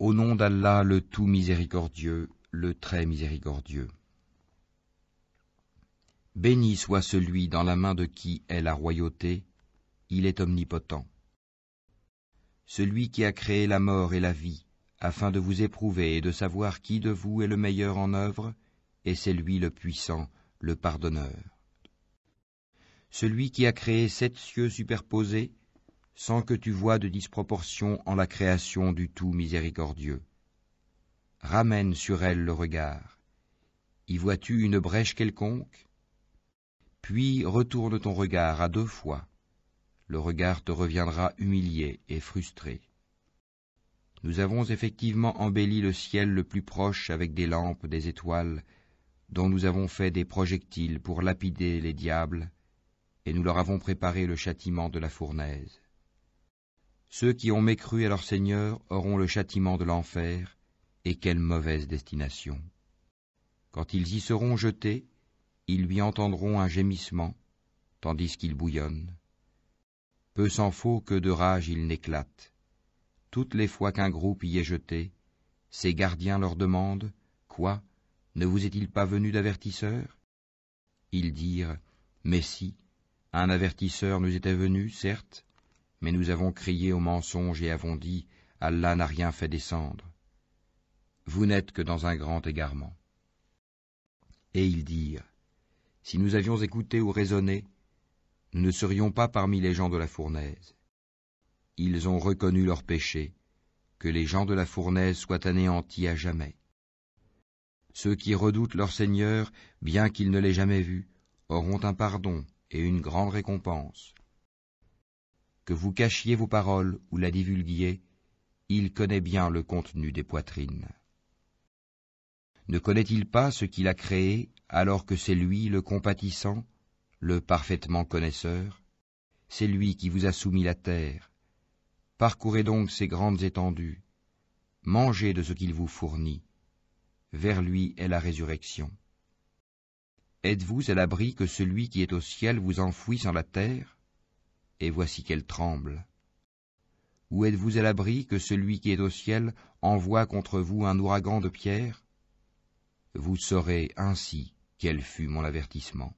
Au nom d'Allah, le tout miséricordieux, le très miséricordieux. Béni soit celui dans la main de qui est la royauté, il est omnipotent. Celui qui a créé la mort et la vie, afin de vous éprouver et de savoir qui de vous est le meilleur en œuvre, et c'est lui le puissant, le pardonneur. Celui qui a créé 7 cieux superposés, sans que tu voies de disproportion en la création du tout miséricordieux. Ramène sur elle le regard. Y vois-tu une brèche quelconque? Puis retourne ton regard à 2 fois. Le regard te reviendra humilié et frustré. Nous avons effectivement embelli le ciel le plus proche avec des lampes, des étoiles, dont nous avons fait des projectiles pour lapider les diables, et nous leur avons préparé le châtiment de la fournaise. Ceux qui ont mécru à leur Seigneur auront le châtiment de l'enfer, et quelle mauvaise destination. Quand ils y seront jetés, ils lui entendront un gémissement, tandis qu'il bouillonne. Peu s'en faut que de rage il n'éclate. Toutes les fois qu'un groupe y est jeté, ses gardiens leur demandent « Quoi? Ne vous est-il pas venu d'avertisseur ?» Ils dirent « Mais si, un avertisseur nous était venu, certes, mais nous avons crié au mensonge et avons dit « Allah n'a rien fait descendre. » Vous n'êtes que dans un grand égarement. Et ils dirent « Si nous avions écouté ou raisonné, nous ne serions pas parmi les gens de la fournaise. » Ils ont reconnu leur péché, que les gens de la fournaise soient anéantis à jamais. Ceux qui redoutent leur Seigneur, bien qu'ils ne l'aient jamais vu, auront un pardon et une grande récompense. Que vous cachiez vos paroles ou la divulguiez, il connaît bien le contenu des poitrines. Ne connaît-il pas ce qu'il a créé, alors que c'est lui le compatissant, le parfaitement connaisseur? C'est lui qui vous a soumis la terre. Parcourez donc ces grandes étendues. Mangez de ce qu'il vous fournit. Vers lui est la résurrection. Êtes-vous à l'abri que celui qui est au ciel vous enfouisse en la terre? Et voici qu'elle tremble. Ou êtes-vous à l'abri que celui qui est au ciel envoie contre vous un ouragan de pierres? Vous saurez ainsi quel fut mon avertissement.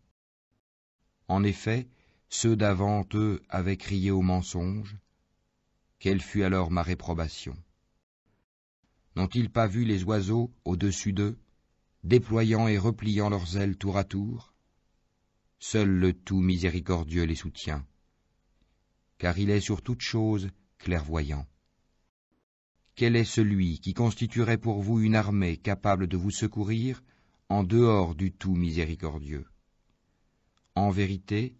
En effet, ceux d'avant eux avaient crié au mensonge. Quelle fut alors ma réprobation? N'ont-ils pas vu les oiseaux au-dessus d'eux, déployant et repliant leurs ailes tour à tour? Seul le tout miséricordieux les soutient, car il est sur toute chose clairvoyant. Quel est celui qui constituerait pour vous une armée capable de vous secourir en dehors du tout miséricordieux? En vérité,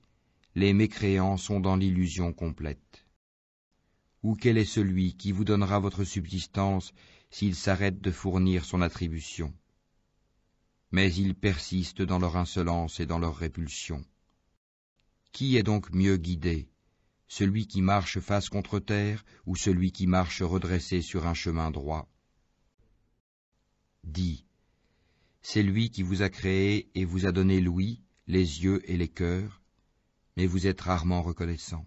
les mécréants sont dans l'illusion complète. Ou quel est celui qui vous donnera votre subsistance s'il s'arrête de fournir son attribution? Mais ils persistent dans leur insolence et dans leur répulsion. Qui est donc mieux guidé, celui qui marche face contre terre ou celui qui marche redressé sur un chemin droit? Dis, c'est lui qui vous a créé et vous a donné l'ouïe, les yeux et les cœurs, mais vous êtes rarement reconnaissant.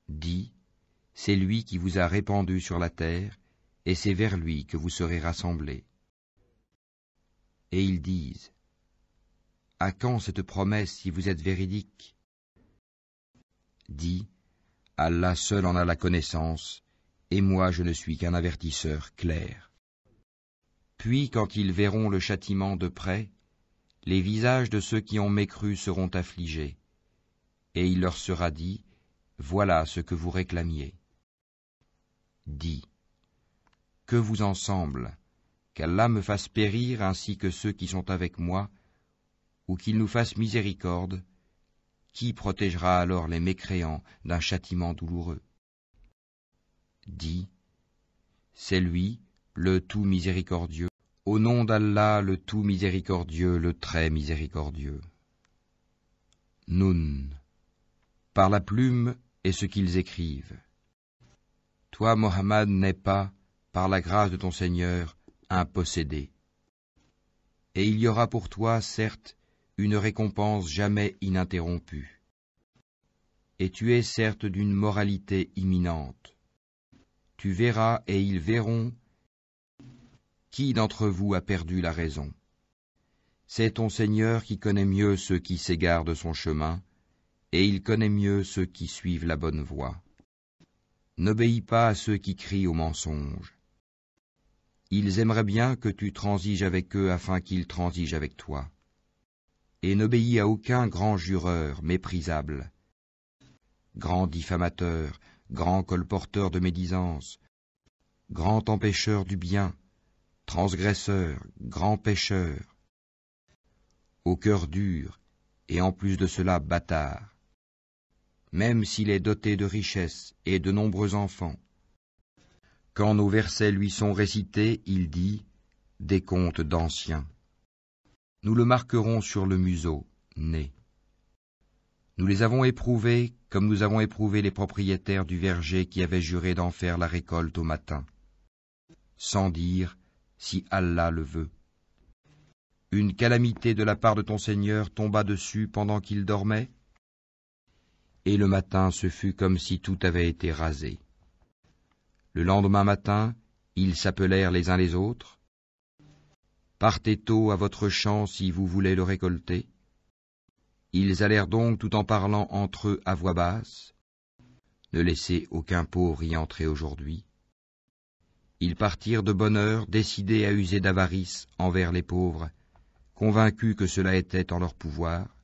Dis, c'est lui qui vous a répandu sur la terre, et c'est vers lui que vous serez rassemblés. Et ils disent, à quand cette promesse si vous êtes véridique? Dis, Allah seul en a la connaissance, et moi je ne suis qu'un avertisseur clair. Puis quand ils verront le châtiment de près, les visages de ceux qui ont mécru seront affligés, et il leur sera dit, voilà ce que vous réclamiez. Dis, que vous en semble, qu'Allah me fasse périr ainsi que ceux qui sont avec moi, ou qu'il nous fasse miséricorde, qui protégera alors les mécréants d'un châtiment douloureux? Dis, c'est lui, le tout miséricordieux, au nom d'Allah, le tout miséricordieux, le très miséricordieux. Nun, par la plume et ce qu'ils écrivent. Toi, Mohammed, n'es pas, par la grâce de ton Seigneur, un possédé. Et il y aura pour toi, certes, une récompense jamais ininterrompue. Et tu es certes d'une moralité imminente. tu verras et ils verront qui d'entre vous a perdu la raison. C'est ton Seigneur qui connaît mieux ceux qui s'égarent de son chemin, et il connaît mieux ceux qui suivent la bonne voie. N'obéis pas à ceux qui crient au mensonge. Ils aimeraient bien que tu transiges avec eux afin qu'ils transigent avec toi. Et n'obéis à aucun grand jureur méprisable, grand diffamateur, grand colporteur de médisance, grand empêcheur du bien, transgresseur, grand pécheur, au cœur dur, et en plus de cela bâtard, même s'il est doté de richesses et de nombreux enfants. Quand nos versets lui sont récités, il dit « Des contes d'anciens ». Nous le marquerons sur le museau, né. Nous les avons éprouvés comme nous avons éprouvé les propriétaires du verger qui avaient juré d'en faire la récolte au matin, sans dire « si Allah le veut ». Une calamité de la part de ton Seigneur tomba dessus pendant qu'il dormait, et le matin ce fut comme si tout avait été rasé. Le lendemain matin, ils s'appelèrent les uns les autres. Partez tôt à votre champ si vous voulez le récolter. Ils allèrent donc tout en parlant entre eux à voix basse. Ne laissez aucun pauvre y entrer aujourd'hui. Ils partirent de bonne heure, décidés à user d'avarice envers les pauvres, convaincus que cela était en leur pouvoir.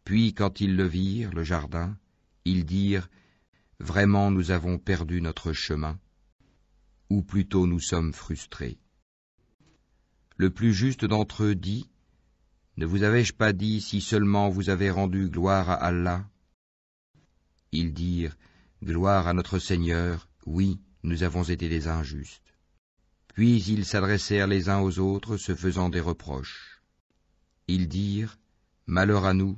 Puis, quand ils le virent, le jardin, ils dirent « Vraiment nous avons perdu notre chemin, ou plutôt nous sommes frustrés. » Le plus juste d'entre eux dit « Ne vous avais-je pas dit si seulement vous avez rendu gloire à Allah ?» Ils dirent « Gloire à notre Seigneur, oui, nous avons été des injustes. » Puis ils s'adressèrent les uns aux autres, se faisant des reproches. Ils dirent « Malheur à nous,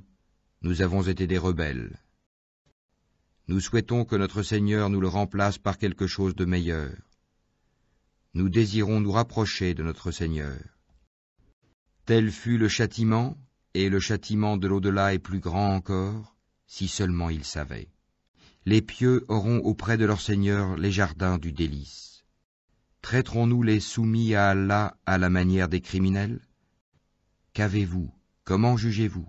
nous avons été des rebelles. Nous souhaitons que notre Seigneur nous le remplace par quelque chose de meilleur. Nous désirons nous rapprocher de notre Seigneur. Tel fut le châtiment, et le châtiment de l'au-delà est plus grand encore, si seulement ils savaient. Les pieux auront auprès de leur Seigneur les jardins du délice. Traiterons-nous les soumis à Allah à la manière des criminels? Qu'avez-vous? Comment jugez-vous?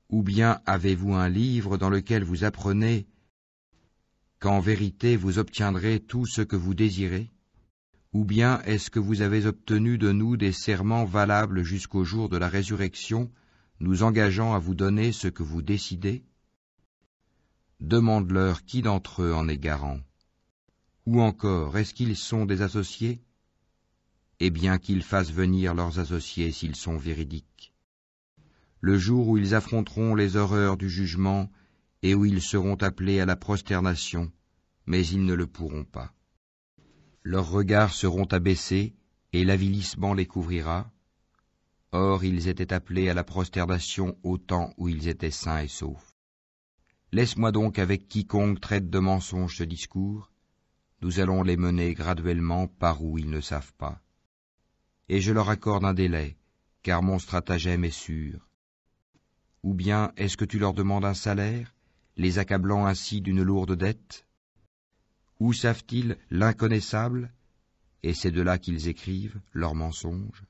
Ou bien avez-vous un livre dans lequel vous apprenez qu'en vérité vous obtiendrez tout ce que vous désirez? Ou bien est-ce que vous avez obtenu de nous des serments valables jusqu'au jour de la résurrection, nous engageant à vous donner ce que vous décidez? Demande-leur qui d'entre eux en est garant. Ou encore, est-ce qu'ils sont des associés? Eh bien qu'ils fassent venir leurs associés s'ils sont véridiques. Le jour où ils affronteront les horreurs du jugement et où ils seront appelés à la prosternation, mais ils ne le pourront pas. Leurs regards seront abaissés et l'avilissement les couvrira. Or, ils étaient appelés à la prosternation au temps où ils étaient sains et saufs. Laisse-moi donc avec quiconque traite de mensonge ce discours. Nous allons les mener graduellement par où ils ne savent pas. Et je leur accorde un délai, car mon stratagème est sûr. Ou bien est-ce que tu leur demandes un salaire, les accablant ainsi d'une lourde dette? Où savent-ils l'inconnaissable? Et c'est de là qu'ils écrivent leurs mensonges.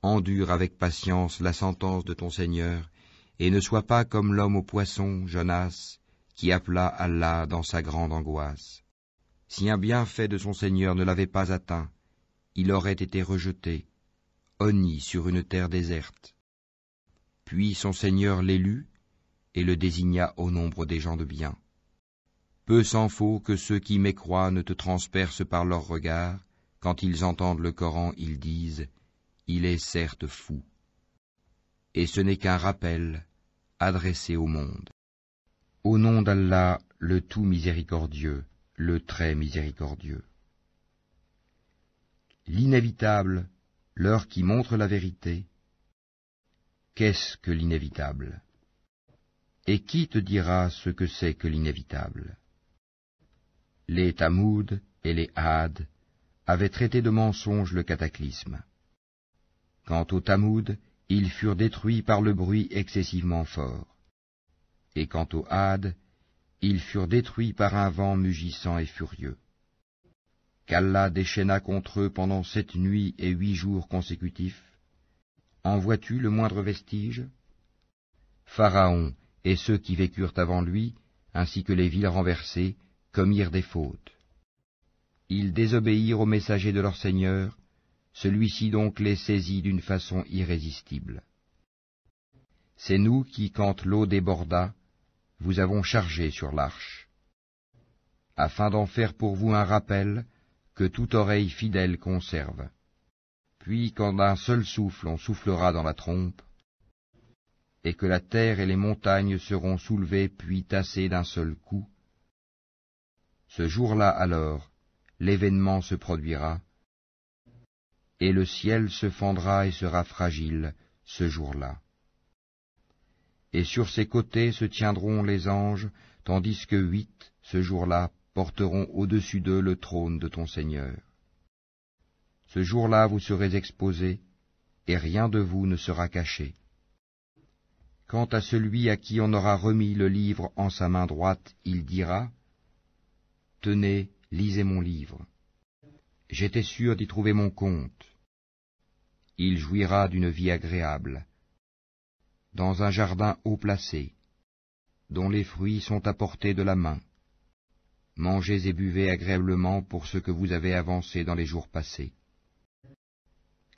Endure avec patience la sentence de ton Seigneur, et ne sois pas comme l'homme au poisson, Jonas, qui appela Allah dans sa grande angoisse. Si un bienfait de son Seigneur ne l'avait pas atteint, il aurait été rejeté, honni sur une terre déserte. Puis son Seigneur l'élut et le désigna au nombre des gens de bien. Peu s'en faut que ceux qui mécroient ne te transpercent par leurs regards. Quand ils entendent le Coran, ils disent « Il est certes fou ». Et ce n'est qu'un rappel adressé au monde. Au nom d'Allah, le tout miséricordieux, le très miséricordieux. L'inévitable, l'heure qui montre la vérité. Qu'est-ce que l'inévitable? Et qui te dira ce que c'est que l'inévitable? Les Tamoud et les Had avaient traité de mensonge le cataclysme. Quant aux Tamoud, ils furent détruits par le bruit excessivement fort. Et quant aux Had, ils furent détruits par un vent mugissant et furieux. qu'Allah déchaîna contre eux pendant 7 nuits et 8 jours consécutifs, en vois-tu le moindre vestige? Pharaon et ceux qui vécurent avant lui, ainsi que les villes renversées, commirent des fautes. Ils désobéirent au messager de leur Seigneur, celui-ci donc les saisit d'une façon irrésistible. C'est nous qui, quand l'eau déborda, vous avons chargé sur l'arche, afin d'en faire pour vous un rappel que toute oreille fidèle conserve. Puis, quand d'un seul souffle on soufflera dans la trompe, et que la terre et les montagnes seront soulevées puis tassées d'un seul coup, ce jour-là alors, l'événement se produira, et le ciel se fendra et sera fragile ce jour-là. Et sur ses côtés se tiendront les anges, tandis que 8, ce jour-là, porteront au-dessus d'eux le trône de ton Seigneur. Ce jour-là vous serez exposés, et rien de vous ne sera caché. Quant à celui à qui on aura remis le livre en sa main droite, il dira, « Tenez, lisez mon livre. J'étais sûr d'y trouver mon compte. » Il jouira d'une vie agréable, dans un jardin haut placé, dont les fruits sont à portée de la main. Mangez et buvez agréablement pour ce que vous avez avancé dans les jours passés.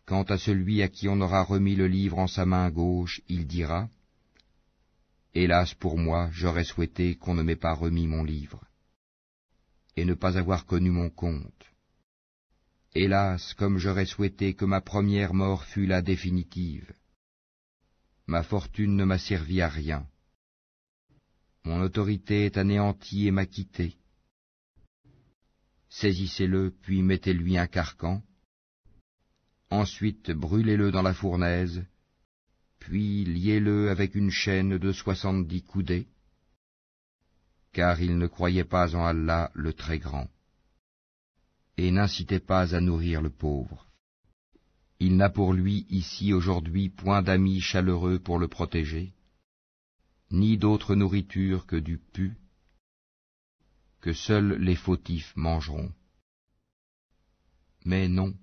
Quant à celui à qui on aura remis le livre en sa main gauche, il dira, « Hélas pour moi, j'aurais souhaité qu'on ne m'ait pas remis mon livre, et ne pas avoir connu mon compte. Hélas, comme j'aurais souhaité que ma première mort fût la définitive. Ma fortune ne m'a servi à rien. Mon autorité est anéantie et m'a quitté. Saisissez-le, puis mettez-lui un carcan. Ensuite, brûlez-le dans la fournaise, puis liez-le avec une chaîne de 70 coudées, car il ne croyait pas en Allah le Très-Grand. Et n'incitez pas à nourrir le pauvre. Il n'a pour lui ici aujourd'hui point d'amis chaleureux pour le protéger, ni d'autre nourriture que du pu, que seuls les fautifs mangeront. Mais non,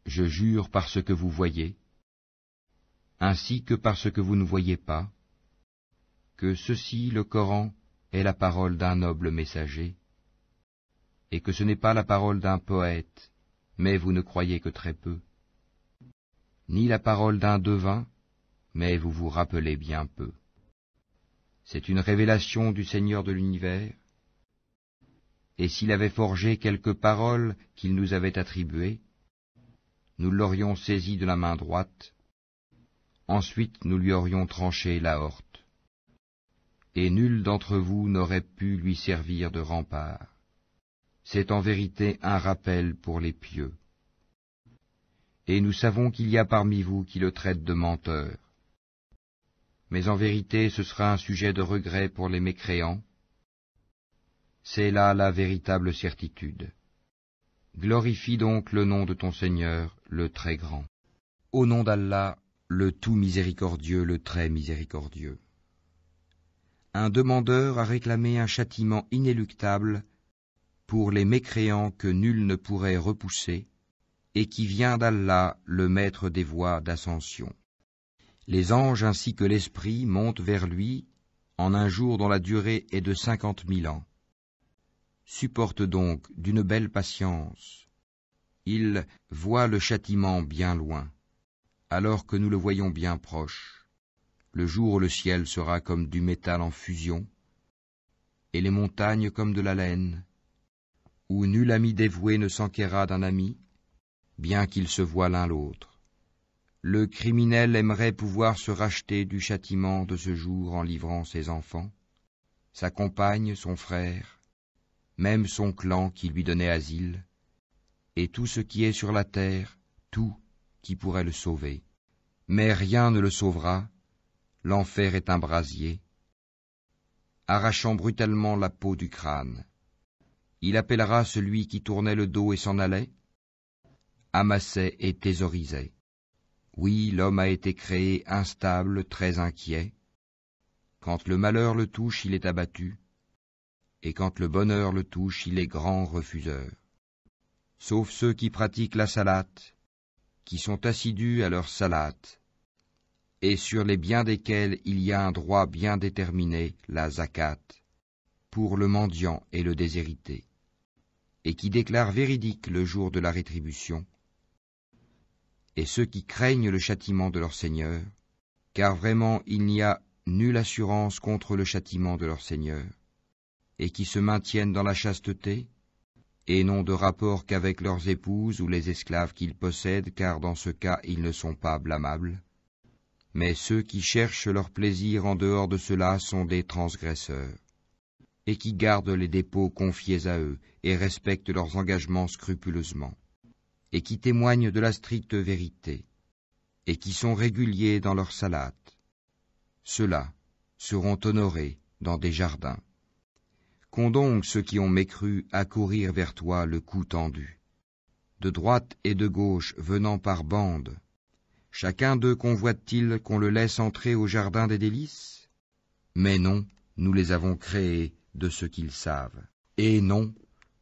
je jure par ce que vous voyez, ainsi que par ce que vous ne voyez pas, que ceci, le Coran, est la parole d'un noble messager, et que ce n'est pas la parole d'un poète, mais vous ne croyez que très peu, ni la parole d'un devin, mais vous vous rappelez bien peu. C'est une révélation du Seigneur de l'univers, et s'il avait forgé quelques paroles qu'il nous avait attribuées, nous l'aurions saisi de la main droite, ensuite nous lui aurions tranché l'aorte, et nul d'entre vous n'aurait pu lui servir de rempart. C'est en vérité un rappel pour les pieux. Et nous savons qu'il y a parmi vous qui le traitent de menteur. Mais en vérité ce sera un sujet de regret pour les mécréants. C'est là la véritable certitude. Glorifie donc le nom de ton Seigneur, le Très-Grand. Au nom d'Allah, le tout miséricordieux, le très miséricordieux. Un demandeur a réclamé un châtiment inéluctable pour les mécréants que nul ne pourrait repousser, et qui vient d'Allah, le maître des voies d'ascension. Les anges ainsi que l'esprit montent vers lui en un jour dont la durée est de 50 000 ans. Supporte donc d'une belle patience. Il voit le châtiment bien loin, alors que nous le voyons bien proche, le jour où le ciel sera comme du métal en fusion, et les montagnes comme de la laine, où nul ami dévoué ne s'enquérera d'un ami, bien qu'ils se voient l'un l'autre. Le criminel aimerait pouvoir se racheter du châtiment de ce jour en livrant ses enfants, sa compagne, son frère, même son clan qui lui donnait asile, et tout ce qui est sur la terre, tout qui pourrait le sauver. Mais rien ne le sauvera, l'enfer est un brasier, arrachant brutalement la peau du crâne. Il appellera celui qui tournait le dos et s'en allait, amassait et thésaurisait. Oui, l'homme a été créé instable, très inquiet. Quand le malheur le touche, il est abattu, et quand le bonheur le touche, il est grand refuseur. sauf ceux qui pratiquent la salate, qui sont assidus à leur salate, et sur les biens desquels il y a un droit bien déterminé, la zakat, pour le mendiant et le déshérité, et qui déclarent véridique le jour de la rétribution, et ceux qui craignent le châtiment de leur Seigneur, car vraiment il n'y a nulle assurance contre le châtiment de leur Seigneur, et qui se maintiennent dans la chasteté, et n'ont de rapport qu'avec leurs épouses ou les esclaves qu'ils possèdent, car dans ce cas ils ne sont pas blâmables. Mais ceux qui cherchent leur plaisir en dehors de cela sont des transgresseurs, et qui gardent les dépôts confiés à eux, et respectent leurs engagements scrupuleusement, et qui témoignent de la stricte vérité, et qui sont réguliers dans leur salate. Ceux-là seront honorés dans des jardins. Qu'ont donc ceux qui ont mécru à courir vers toi le cou tendu, de droite et de gauche venant par bandes. Chacun d'eux convoite-t-il qu'on le laisse entrer au jardin des délices? Mais non, nous les avons créés de ce qu'ils savent. Et non,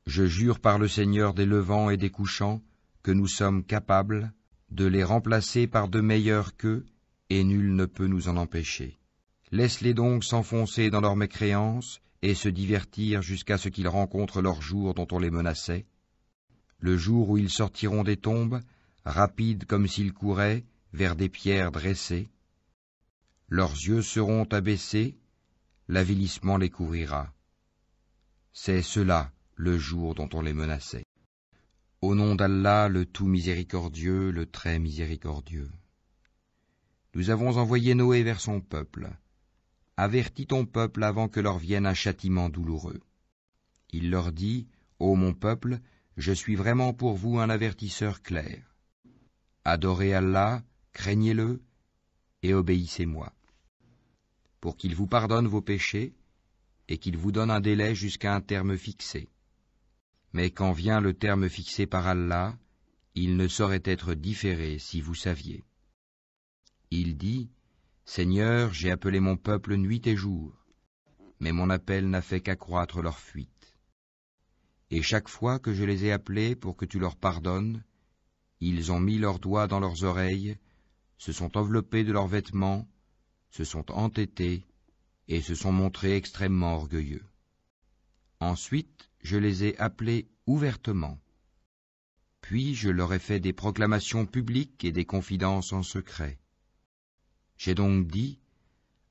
je jure par le Seigneur des levants et des couchants, que nous sommes capables de les remplacer par de meilleurs qu'eux, et nul ne peut nous en empêcher. Laisse-les donc s'enfoncer dans leur mécréance, et se divertir jusqu'à ce qu'ils rencontrent leur jour dont on les menaçait, le jour où ils sortiront des tombes, rapides comme s'ils couraient, vers des pierres dressées. Leurs yeux seront abaissés, l'avilissement les couvrira. C'est cela le jour dont on les menaçait. Au nom d'Allah, le tout miséricordieux, le très miséricordieux. Nous avons envoyé Noé vers son peuple. Avertis ton peuple avant que leur vienne un châtiment douloureux. Il leur dit, ô mon peuple, je suis vraiment pour vous un avertisseur clair. Adorez Allah, craignez-le et obéissez-moi, pour qu'il vous pardonne vos péchés et qu'il vous donne un délai jusqu'à un terme fixé. Mais quand vient le terme fixé par Allah, il ne saurait être différé si vous saviez. Il dit, Seigneur, j'ai appelé mon peuple nuit et jour, mais mon appel n'a fait qu'accroître leur fuite. Et chaque fois que je les ai appelés pour que tu leur pardonnes, ils ont mis leurs doigts dans leurs oreilles, se sont enveloppés de leurs vêtements, se sont entêtés et se sont montrés extrêmement orgueilleux. Ensuite, je les ai appelés ouvertement. Puis je leur ai fait des proclamations publiques et des confidences en secret. J'ai donc dit,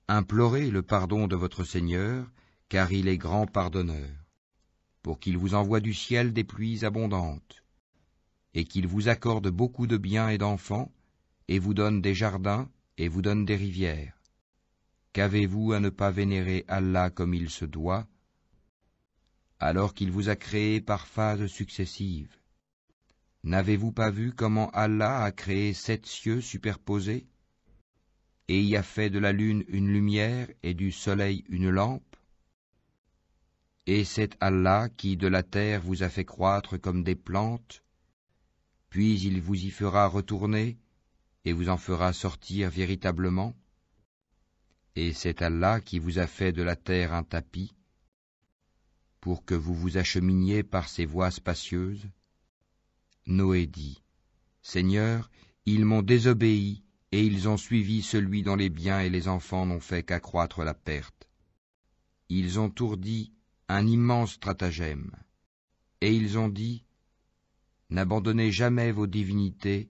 implorez le pardon de votre Seigneur, car il est grand pardonneur, pour qu'il vous envoie du ciel des pluies abondantes, et qu'il vous accorde beaucoup de biens et d'enfants, et vous donne des jardins, et vous donne des rivières. Qu'avez-vous à ne pas vénérer Allah comme il se doit, alors qu'il vous a créé par phases successives? N'avez-vous pas vu comment Allah a créé 7 cieux superposés, et y a fait de la lune une lumière et du soleil une lampe? Et c'est Allah qui de la terre vous a fait croître comme des plantes, puis il vous y fera retourner, et vous en fera sortir véritablement. Et c'est Allah qui vous a fait de la terre un tapis, pour que vous vous acheminiez par ces voies spacieuses. Noé dit, Seigneur, ils m'ont désobéi, et ils ont suivi celui dont les biens et les enfants n'ont fait qu'accroître la perte. Ils ont ourdi un immense stratagème, et ils ont dit, n'abandonnez jamais vos divinités,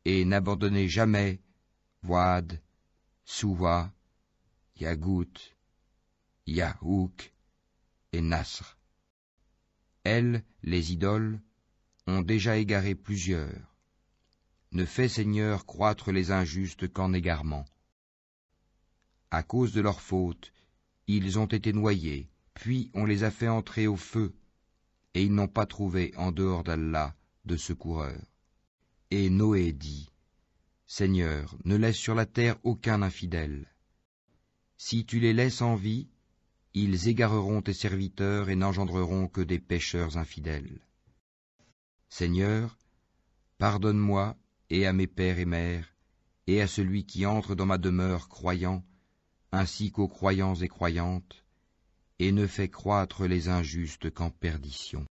et n'abandonnez jamais Wad, Suwa, Yagout, Yahouk et Nasr. Elles, les idoles, ont déjà égaré plusieurs. Ne fais, Seigneur, croître les injustes qu'en égarement. À cause de leur faute, ils ont été noyés, puis on les a fait entrer au feu, et ils n'ont pas trouvé en dehors d'Allah de secoureur. Et Noé dit, Seigneur, ne laisse sur la terre aucun infidèle. Si tu les laisses en vie, ils égareront tes serviteurs et n'engendreront que des pécheurs infidèles. Seigneur, pardonne-moi et à mes pères et mères, et à celui qui entre dans ma demeure croyant, ainsi qu'aux croyants et croyantes, et ne fais croître les injustes qu'en perdition.